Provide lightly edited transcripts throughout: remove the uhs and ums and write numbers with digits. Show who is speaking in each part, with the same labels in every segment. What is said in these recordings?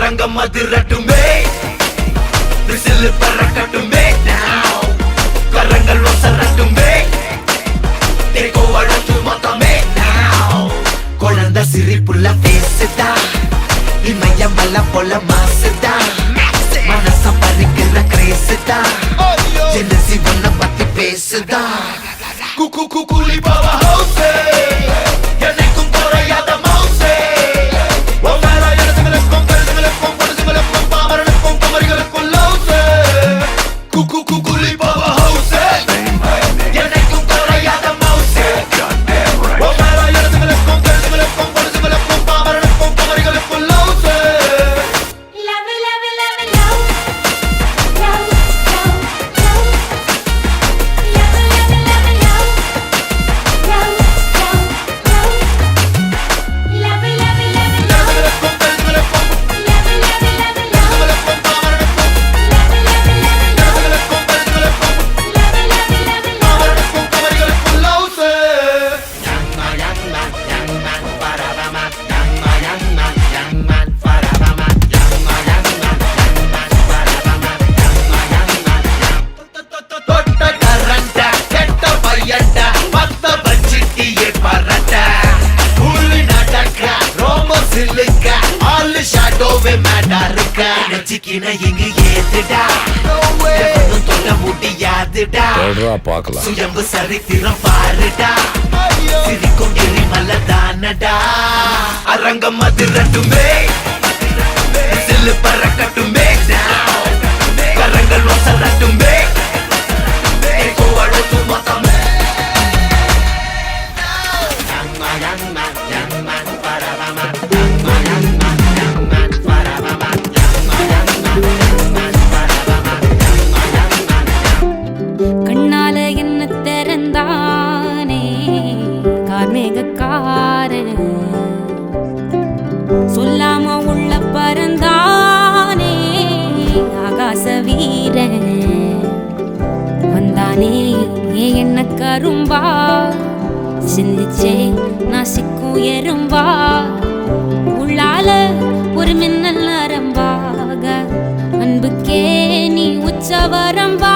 Speaker 1: அரங்கம் அதிரட்டுமே whistle பறக்கட்டுமே now கரங்கள் ஒசரட்டுமே தேக்கோ அழகு மொத்தமே now குழந்தை சிரிப்புள்ள பேசுதா இமயமல போல மாசுதா மனச பறிக்கிற கிரேசுதா ஜெலசி பண்ண பத்தி பேசுதா குக்கு குக்குலி பாவா ஹவுசே எனக்கும் குறையாத மவுசே ஒவ்வொரு இடத்துகளுக்கும் கருதுகளுக்கும் பொழுதுகளுக்கும் பாமரனுக்கும் குமரிகளுக்கும் லவுசே குக்கு குக்குலி பாவா ஹவுசே எனக்கும் குறையாத மவுசே ஒவ்வொரு இடத்துகளுக்கும் கருதுகளுக்கும் பொழுதுகளுக்கும் பாமரனுக்கும் குமரிகளுக்கும் லவுசே இங்கு ஏத்துடா தொட முடியாதுடா சுயம்பு சரித்திரம் பாருடா சிரிக்கும் எரிமல தானடா அரங்கம் அதிரட்டுமே விசில் பறக்கட்டுமே கரங்கள் ஒசரட்டுமே தேக்கோ அழகு மொத்தமே
Speaker 2: கண்ணால என்ன திறந்தானே கார்மேகக்காரன் சொல்லாம உள்ள பறந்தானே ஆகாச வீரன் வந்தானே என்ன கரும்பா சிந்திச்சே நான் சிக்கும் எறும்பா உள்ளால ஒரு மின்னல் நரம்பாக அன்புக்கே நீ உச்சவரம்பா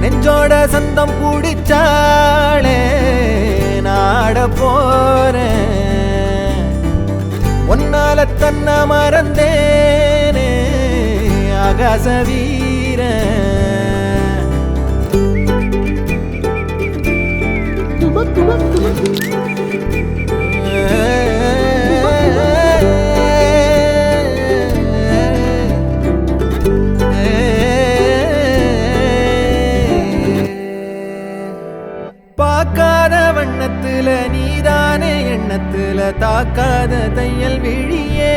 Speaker 3: நெஞ்சோட சந்தம் பிடிச்சாளே நாட போறேன் ஒன்னால தன்ன மறந்தேனே ஆகாச வீரன் பார்க்காத வண்ணத்துல நீதானே எண்ணத்துல தாக்காத தையல் விழியே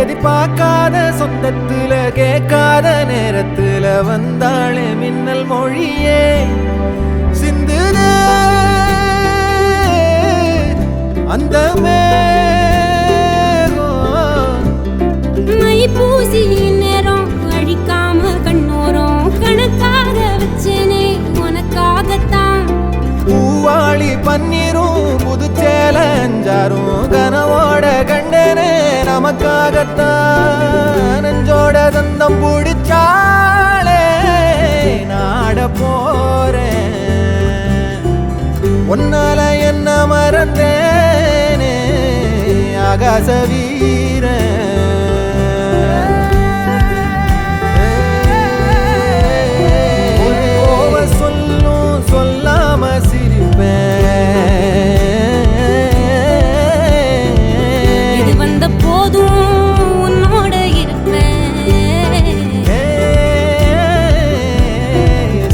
Speaker 3: எதிர்பார்க்காத சொந்தத்துல கேட்காத நேரத்துல வந்தாளே மின்னல் மொழியே சிந்துதே அந்த
Speaker 2: மை பூசி நேரம் அழிக்காம கண்ணோரம் கணக்காக வச்சேனே உனக்காகத்தான்
Speaker 3: பூவாளி பன்னீரும் புதுச்சேல அஞ்சாரும் கனவோட கண்டனே நமக்காகத்தான் நெஞ்சோட சந்தம் பிடிச்சாளே நாட போறேன் ஒன்னால என்ன மறந்தேனே ஆகாச வீரன் சொல்லாம சிரிப்பேன்
Speaker 2: இது வந்த போதும் உன்னோட இருப்பேன்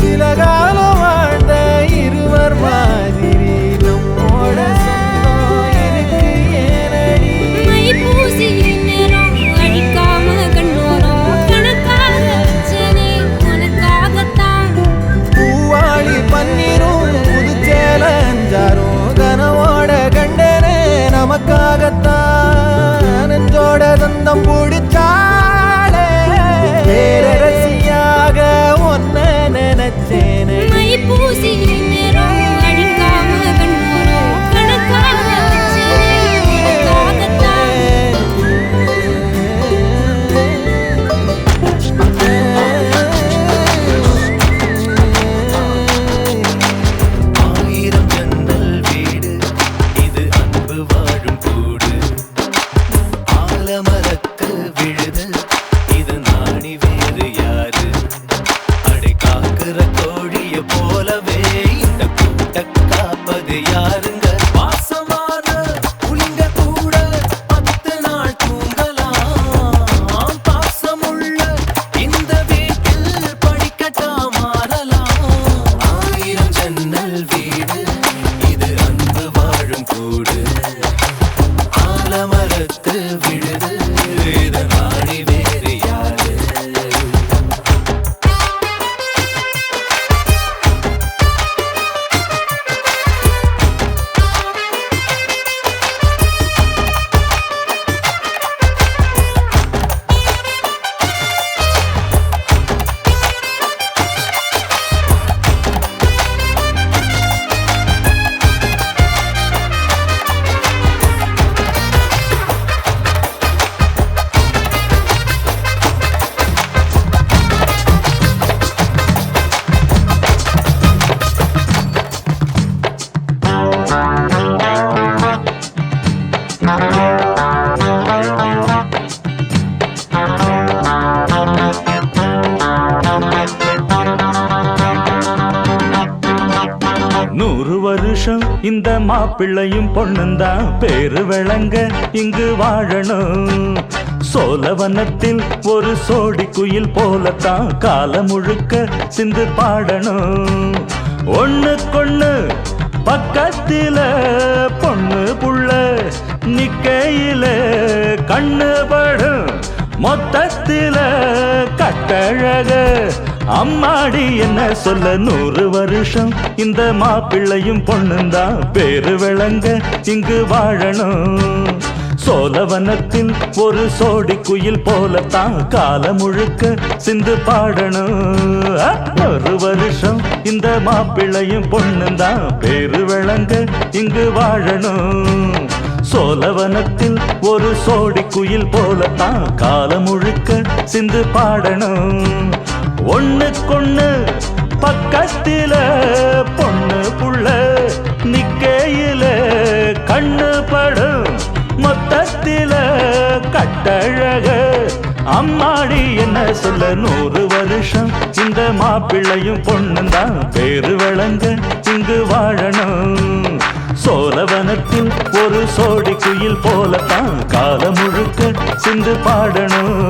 Speaker 3: சில காலம் வாழ்ந்த இருவர் மாதிரி நம்மோட சொந்தம் எனக்கு ஏனடி
Speaker 2: மை பூசி நேரம் அழிக்காம கண்ணோரம் கணக்காக வச்சேனே உனக்காகத்தான்
Speaker 3: பூவாளி பன்னீரும் புதுச்சேல அஞ்சாரும் கனவோட கண்டனே நமக்காகத்தான் நெஞ்சோட சந்தம் பிடிச்சாளே பேரரசியாக ஒன்ன நினைச்சேனே
Speaker 4: வருஷம் இந்த மாப்பிள்ளையும் பொண்ணுந்தான் பேரு விளங்க இங்கு வாழணும். சோழவனத்தில் ஒரு சோடி குயில் போலத்தான் காலம் முழுக்க சிந்து பாடணும். ஒண்ணுக்கொண்ணு பக்கத்தில பொண்ணு புள்ள நிக்கையில கண்ணு படும் மொத்தத்தில கட்டழக அம்மாடி என்ன சொல்ல. 100 வருஷம் இந்த மாப்பிள்ளையும் பொண்ணுந்தான் பேரு விளங்க இங்கு வாழணும். சோழவனத்தில் ஒரு சோடி குயில் போலத்தான் காலம் முழுக்க சிந்து பாடணும். 100 வருஷம் இந்த மாப்பிள்ளையும் பொண்ணுந்தான் பேரு விளங்க இங்கு வாழணும். சோழவனத்தில் ஒரு சோடி குயில் போலத்தான் காலம் முழுக்க சிந்து பாடணும். ஒண்ணுக்கொண்ணு பக்கத்தில பொண்ணு புள்ள நிக்கையில கண்ணு படும் மொத்தத்தில கட்டழக அம்மாடி என்ன சொல்ல. 100 வருஷம் இந்த மாப்பிள்ளையும் பொண்ணுந்தான் பேரு விளங்க இங்கு வாழணும். சோழவனத்தில் ஒரு சோடி குயில் போலத்தான் காலம் முழுக்க சிந்து பாடணும்.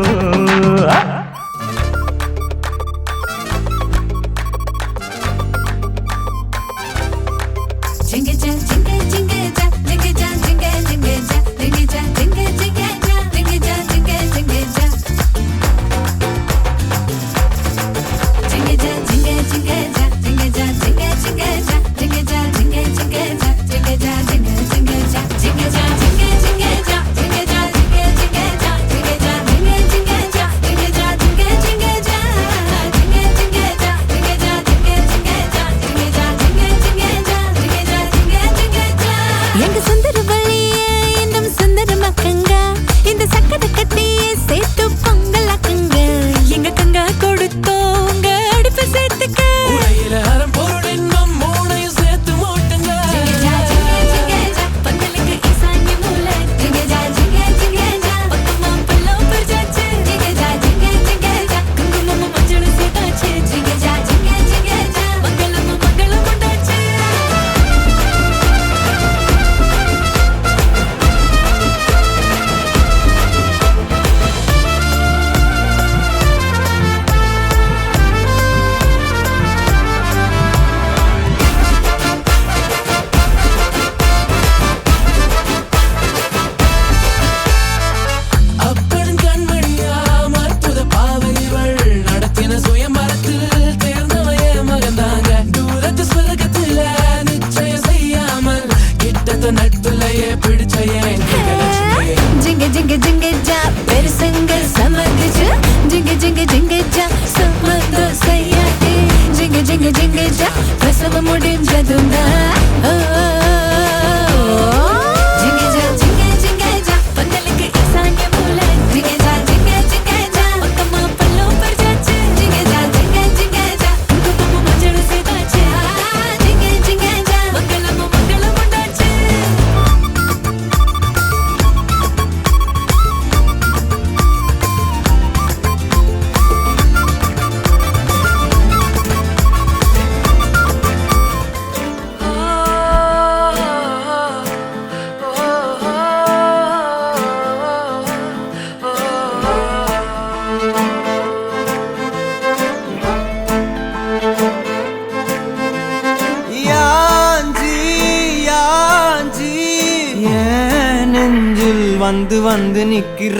Speaker 3: வந்து வந்து நிக்கிற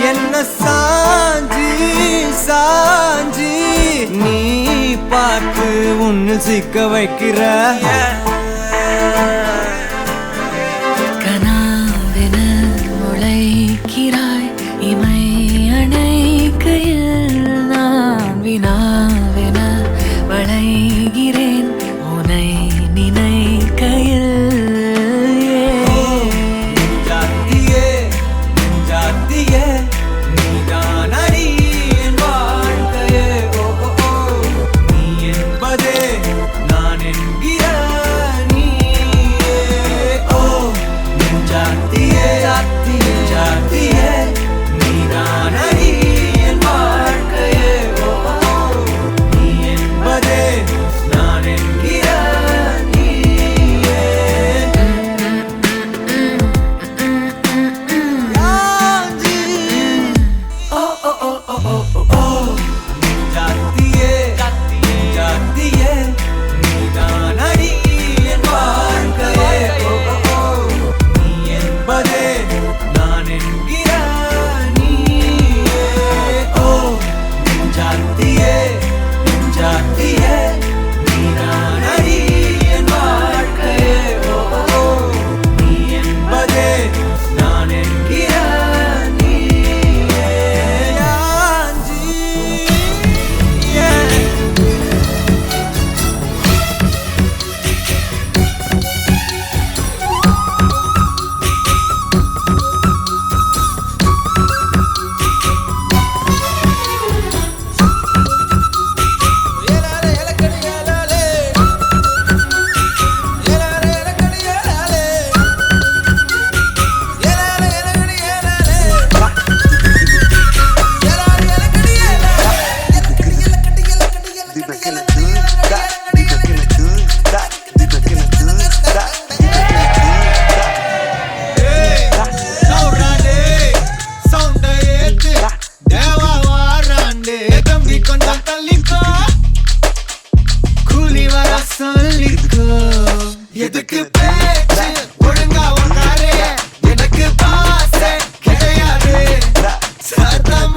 Speaker 3: என்ன சாஞ்சி சாஞ்சி நீ பார்த்து உன்னு சிக்க வைக்கிற
Speaker 5: கனாவென முளைக்கிறாய் இமை அணைக்கையில் நான் வினாவென வளைகிறேன் உனை நினைக்கையில்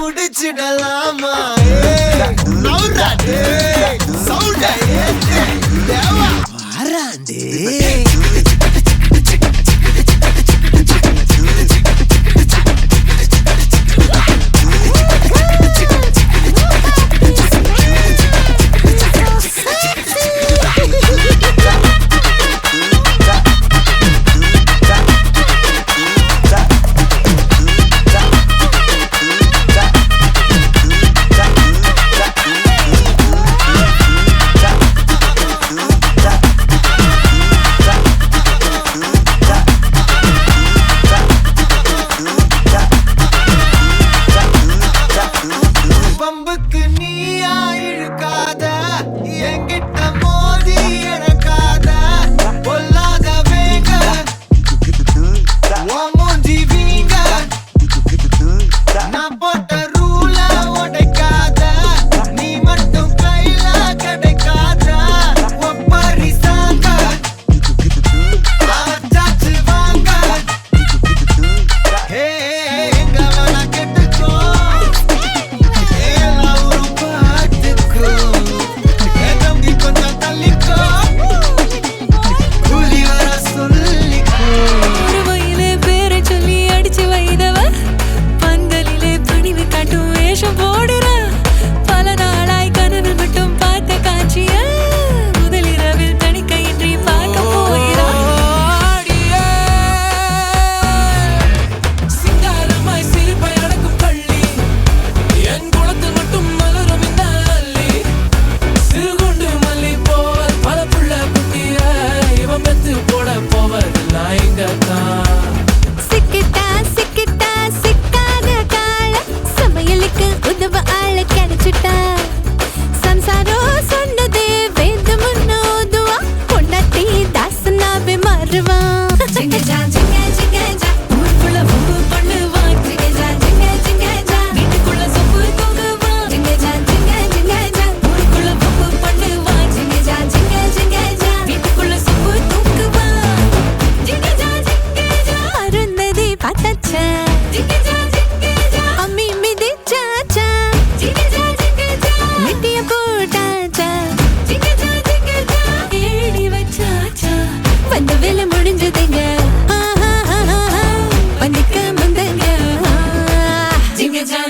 Speaker 3: முடிச்சிடலாமா வாராண்டே பம்புக்கு நீயா இழுக்காத என்கிட்ட மோதி எனக்காத பொல்லாத வேக மூஞ்சி வீங்க நான் போட்ட ரூல உடைக்காத நீ மட்டும் கையில கிடைக்காத ஒப்பாரி சாங்க சாச்சு வாங்க ஹே எங்க வேணா கெட்டுக்கோ
Speaker 5: ஒரு வயலே பேரை சொல்லி அடிச்சு வைதவ பந்தலிலே பணிவு காட்டும் வேஷம் போடுற பல நாளாய் கனவில் மட்டும் பார்த்த காட்சிய முதலிரவில் தணிக்கையின்றி பார்க்க போகிறா சிங்காரமாய் சிரிப்பை அடக்கும் பள்ளி என் குளத்தில் மட்டும் மலரும் இந்த அல்லி சிறுகுண்டு மல்லி போல் பல புள்ள குட்டிய இவன் மெத்து போட போவதெல்லாம் இங்கத்தான்
Speaker 2: சிக்கிட்டா சிக்கிட்டா சிக்காத கால சமையலுக்கு உதவ ஆள கிடைச்சிட்டா சம்சாரம் சொன்னதே வேந்து முன்னோதுவா பொண்டாட்டி தாசனாவே மாறுவா ஜிங்க ஜா ஜிங்க ஜிங்க ஜா
Speaker 5: ஊருக்குள்ள வம்பு பண்ணுவான்
Speaker 2: ஜிங்க ஜா ஜிங்க ஜிங்க ஜா
Speaker 5: வீட்டுக்குள்ள சொப்பு தூங்குவான்
Speaker 2: ஜிங்க ஜா ஜிங்க ஜிங்க ஜா
Speaker 5: ஊருக்குள்ள வம்பு பண்ணுவான்
Speaker 2: ஜிங்க ஜா ஜிங்க ஜிங்க ஜா
Speaker 5: வீட்டுக்குள்ள சொப்பு தூங்குவான்
Speaker 2: ஜிங்க ஜா ஜிங்க ஜா அருந்ததி பார்த்தாச்சா ஜிங்க ஜா ஜிங்க ஜா அம்மி மிதிச்சாச்சா ஜிங்க ஜா ஜிங்க ஜா நெட்டிய போட்டாச்சா ஜிங்க ஜா ஜிங்க ஜா
Speaker 5: ஏடி வச்சாச்சா
Speaker 2: வந்த வேலை முடிஞ்சதுங்க வந்துக்க முந்தங்க
Speaker 5: ஜிங்க ஜா